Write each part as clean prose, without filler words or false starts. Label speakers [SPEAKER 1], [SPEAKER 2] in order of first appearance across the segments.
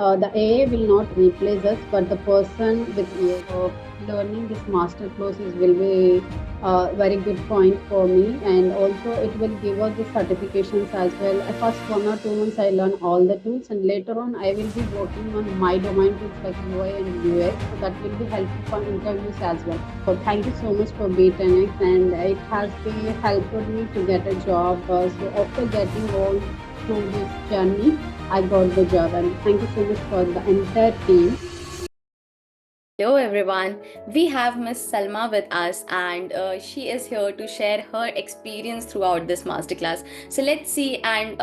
[SPEAKER 1] The AI will not replace us, but the person with AI. Learning this master courses will be a very good point for me, and also it will give us the certifications as well. First 1 or 2 months, I learn all the tools, and later on, I will be working on my domain tools like UI and UX. So that will be helpful for interviews as well. So thank you so much for B10X, and it has been helped me to get a job. So after getting all through this journey, I got the job, and thank you so much for the entire team.
[SPEAKER 2] Hello everyone. We have Miss Salma with us and she is here to share her experience throughout this masterclass. So let's see and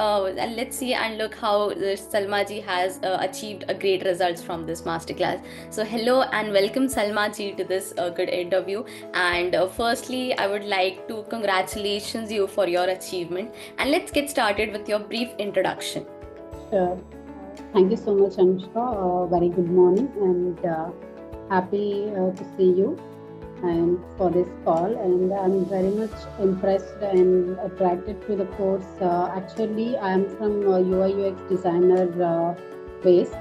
[SPEAKER 2] look how Salma ji has achieved a great results from this masterclass. So hello and welcome Salma ji to this good interview. And firstly, I would like to congratulations you for your achievement. And let's get started with your brief introduction.
[SPEAKER 1] Sure. Thank you so much, Anushka. Very good morning, and happy to see you and for this call. And I'm very much impressed and attracted to the course. Actually, I am from UI UX designer base.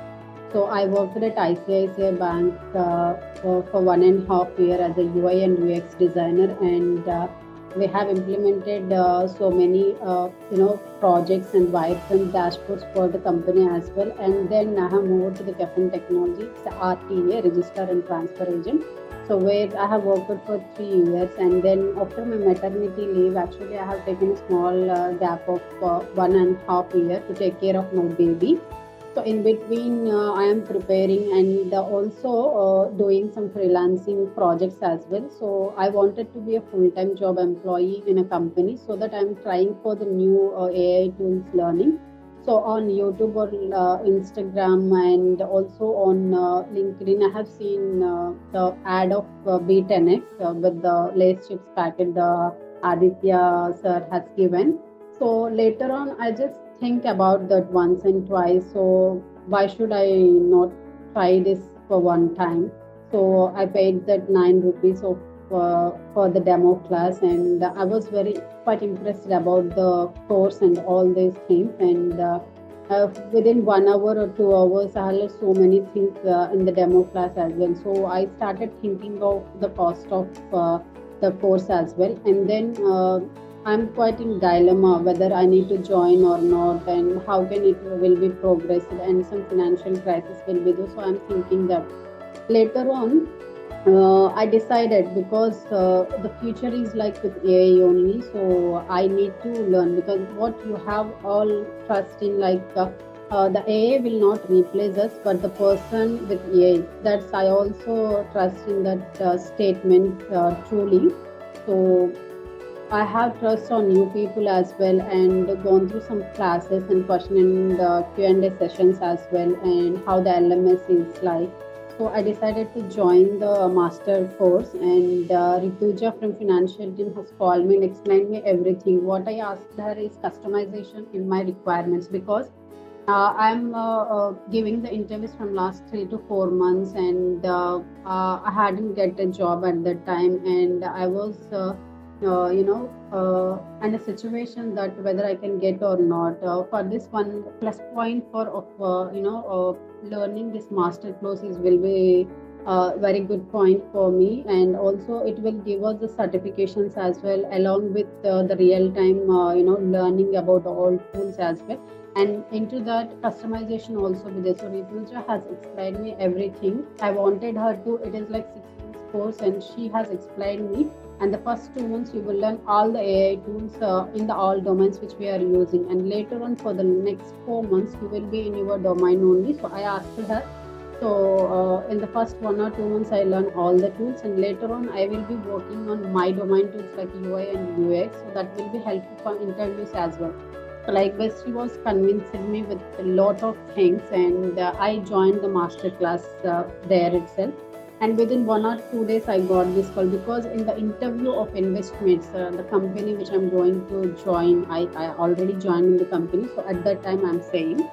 [SPEAKER 1] So I worked at ICICI Bank for 1.5 years as a UI and UX designer, and we have implemented so many projects and wireframe dashboards for the company as well. And then I have moved to the Kefin Technology, it's a RTA, Register and Transfer Agent. So where I have worked for 3 years, and then after my maternity leave, actually I have taken a small gap of 1.5 years to take care of my baby. So in between, I am preparing and also doing some freelancing projects as well. So I wanted to be a full-time job employee in a company, so that I'm trying for the new AI tools learning. So on YouTube or Instagram and also on LinkedIn, I have seen the ad of B10X with the Lace Chips packet Aditya sir has given. So later on, I just think about that once and twice. So why should I not try this for one time? So I paid that 9 rupees of for the demo class, and I was very quite impressed about the course and all these things. And within 1 hour or 2 hours, I learned so many things in the demo class as well. So I started thinking of the cost of the course as well, and then. I'm quite in dilemma whether I need to join or not, and how can it will be progressed, and some financial crisis will be there. So I'm thinking that later on, I decided because the future is like with AI only, so I need to learn because what you have all trust in, like the AI will not replace us, but the person with AI. That's I also trust in that statement truly. So I have trust on new people as well, and gone through some classes and question and Q&A sessions as well, and how the LMS is like. So I decided to join the master course, and Rituja from financial team has called me and explained me everything. What I asked her is customization in my requirements, because I'm giving the interviews from last 3 to 4 months, and I hadn't get a job at that time, and I was, in a situation that whether I can get or not. For this one plus point for of learning this master courses will be a very good point for me, and also it will give us the certifications as well, along with the real time learning about all tools as well, and into that customization also with this. So Rituja has explained me everything. I wanted her to, it is like 6 months course, and she has explained me. And the first 2 months you will learn all the AI tools in the all domains which we are using, and later on for the next 4 months you will be in your domain only. So I asked her. So in the first 1 or 2 months, I learn all the tools, and later on, I will be working on my domain tools like UI and UX. So that will be helpful for interviews as well. So likewise, she was convincing me with a lot of things, and I joined the master class there itself. And within 1 or 2 days, I got this call because in the interview of Investmates, the company which I'm going to join, I already joined in the company. So at that time, I'm saying.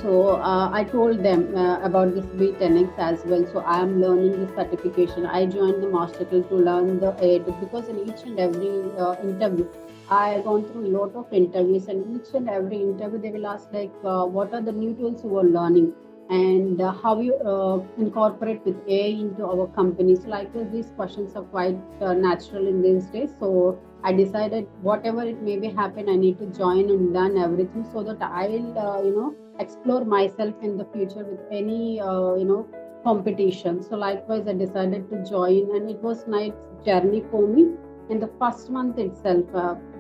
[SPEAKER 1] So I told them about this B10X as well. So I am learning this certification. I joined the master class to learn the AIT, because in each and every interview, I gone through a lot of interviews, and each and every interview they will ask like, what are the new tools you are learning, and how you incorporate with AI into our companies. Likewise, these questions are quite natural in these days. So I decided whatever it may be happen, I need to join and learn everything so that I'll explore myself in the future with any competition. So likewise, I decided to join, and it was nice journey for me. In the first month itself,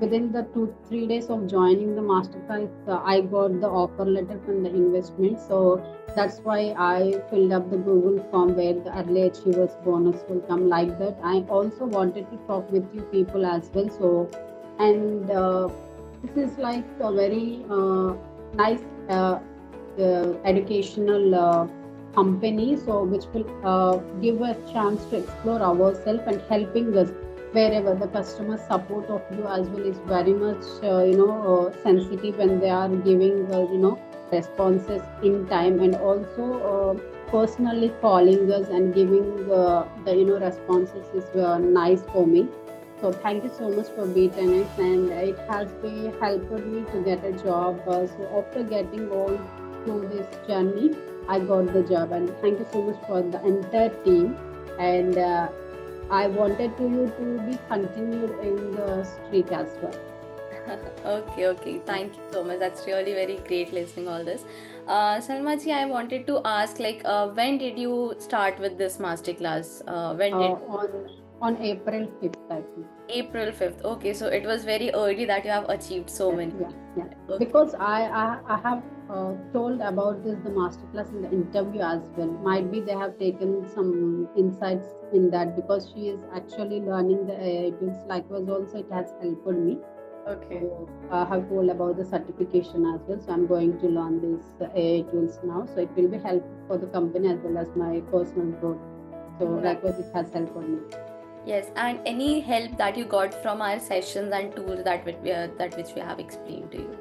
[SPEAKER 1] within the 2-3 days of joining the masterclass, I got the offer letter from the investment. So that's why I filled up the Google form where the early achievers bonus will come like that. I also wanted to talk with you people as well. So, and this is like a very nice educational company, so which will give a chance to explore ourselves and helping us wherever the customer support of you as well is very much sensitive, and they are giving responses in time, and also personally calling us and giving the responses is nice for me. So thank you so much for B10X, and it has been helped me to get a job. So after getting all through this journey, I got the job, and thank you so much for the entire team. And I wanted you to be continued in the streak as well.
[SPEAKER 2] Okay. Thank you so much. That's really very great listening all this. Salma ji, I wanted to ask, like, when did you start with this masterclass? When did
[SPEAKER 1] On April 5th, I think.
[SPEAKER 2] April 5th. Okay, so it was very early that you have achieved so many.
[SPEAKER 1] Yeah.
[SPEAKER 2] Okay.
[SPEAKER 1] Because I have told about this the masterclass in the interview as well. Might be they have taken some insights in that, because she is actually learning the AI tools. Likewise, also it has helped me.
[SPEAKER 2] Okay.
[SPEAKER 1] So I have told about the certification as well. So I'm going to learn these AI tools now. So it will be helpful for the company as well as my personal growth. So likewise, it has helped me.
[SPEAKER 2] Yes, and any help that you got from our sessions and tools that which we have explained to you?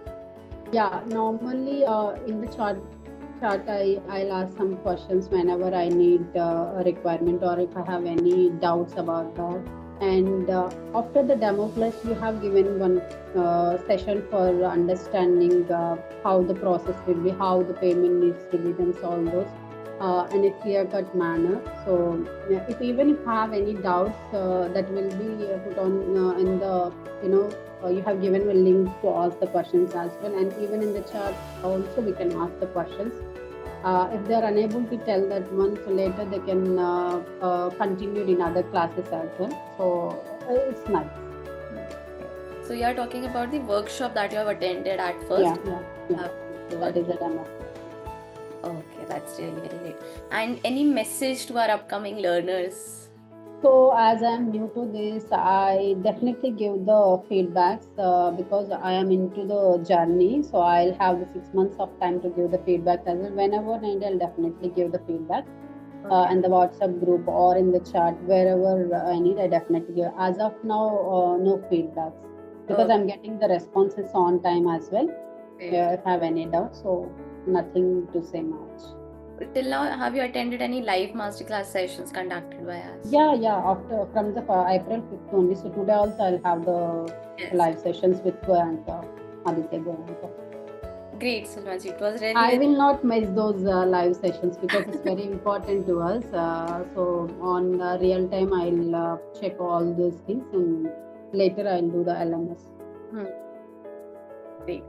[SPEAKER 1] Yeah, normally in the chart I'll ask some questions whenever I need a requirement, or if I have any doubts about that. And after the demo class, you have given one session for understanding how the process will be, how the payment needs to be done, so all those in a clear-cut manner. So if even if you have any doubts, that will be put on in the you have given a link to ask the questions as well, and even in the chat also we can ask the questions. If they are unable to tell that one, so later they can continue in other classes as well. So it's nice.
[SPEAKER 2] So you are talking about the workshop that you have attended at first?
[SPEAKER 1] Yeah. So that is the demo.
[SPEAKER 2] Okay, that's really very great. And any message to our upcoming learners?
[SPEAKER 1] So as I'm new to this, I definitely give the feedbacks because I am into the journey. So I'll have the 6 months of time to give the feedback as well. Whenever I need, I'll definitely give the feedback in the WhatsApp group or in the chat, wherever I need, I definitely give. As of now, no feedbacks, because I'm getting the responses on time as well. If I have any doubts, so nothing to say much.
[SPEAKER 2] Till now, have you attended any live masterclass sessions conducted by us?
[SPEAKER 1] Yeah. After from the April 5th only. So today also I'll have the live sessions with Goyanka, Aditya Goyanka.
[SPEAKER 2] Great, Salma ji. It was really.
[SPEAKER 1] I will not miss those live sessions because it's very important to us. So on real time, I'll check all those things, and later I'll do the LMS.
[SPEAKER 2] Great.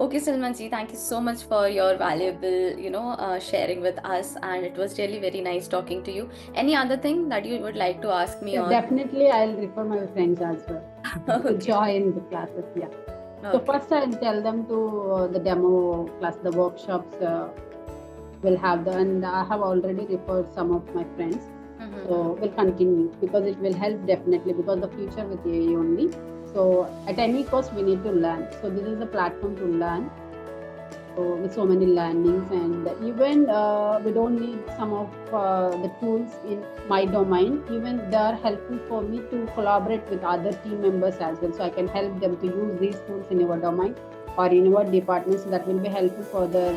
[SPEAKER 2] Okay, Salman ji, thank you so much for your valuable, sharing with us, and it was really very nice talking to you. Any other thing that you would like to ask me on?
[SPEAKER 1] Definitely, I'll refer my friends as well to join the classes. Yeah. So first, I'll tell them to the demo class, the workshops will have and I have already referred some of my friends. So we'll continue because it will help definitely, because the future with AI only. So at any cost, we need to learn. So this is a platform to learn. So with so many learnings, and even we don't need some of the tools in my domain. Even they are helpful for me to collaborate with other team members as well. So I can help them to use these tools in your domain or in your department. So that will be helpful for their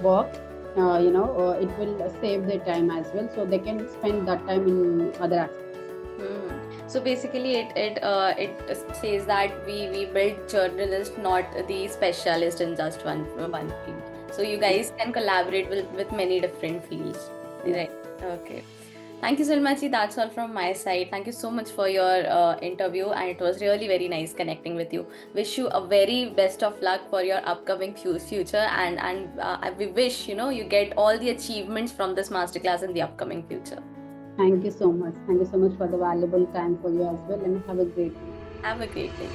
[SPEAKER 1] work. It will save their time as well. So they can spend that time in other aspects.
[SPEAKER 2] So basically, it says that we build journalists, not the specialist in just one field. So you guys can collaborate with many different fields.
[SPEAKER 1] Yeah.
[SPEAKER 2] Right. Okay. Thank you, Salmaji. That's all from my side. Thank you so much for your interview, and it was really very nice connecting with you. Wish you a very best of luck for your upcoming future, and we wish you get all the achievements from this masterclass in the upcoming future.
[SPEAKER 1] Thank you so much. Thank you so much for the valuable time for you as well, and have a great day.
[SPEAKER 2] Have a great day.